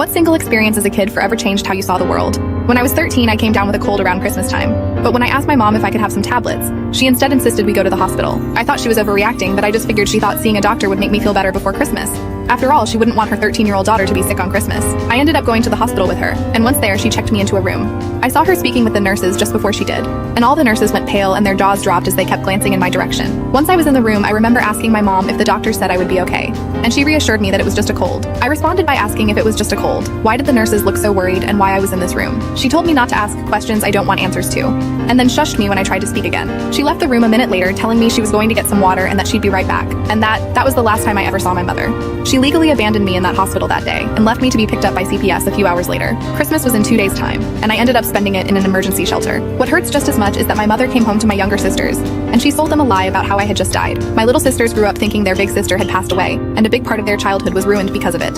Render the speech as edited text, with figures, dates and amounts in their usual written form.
What single experience as a kid forever changed how you saw the world? When I was 13, I came down with a cold around Christmas time. But when I asked my mom if I could have some tablets, she instead insisted we go to the hospital. I thought she was overreacting, but I just figured she thought seeing a doctor would make me feel better before Christmas. After all, she wouldn't want her 13-year-old daughter to be sick on Christmas. I ended up going to the hospital with her, and once there, she checked me into a room. I saw her speaking with the nurses just before she did, and all the nurses went pale and their jaws dropped as they kept glancing in my direction. Once I was in the room, I remember asking my mom if the doctor said I would be okay, and she reassured me that it was just a cold. I responded by asking if it was just a cold, why did the nurses look so worried, and why I was in this room. She told me not to ask questions I don't want answers to, and then shushed me when I tried to speak again. She left the room a minute later, telling me she was going to get some water and that she'd be right back, and that was the last time I ever saw my mother. She legally abandoned me in that hospital that day, and left me to be picked up by CPS a few hours later. Christmas was in 2 days' time, and I ended up spending it in an emergency shelter. What hurts just as much is that my mother came home to my younger sisters, and she sold them a lie about how I had just died. My little sisters grew up thinking their big sister had passed away, and a big part of their childhood was ruined because of it.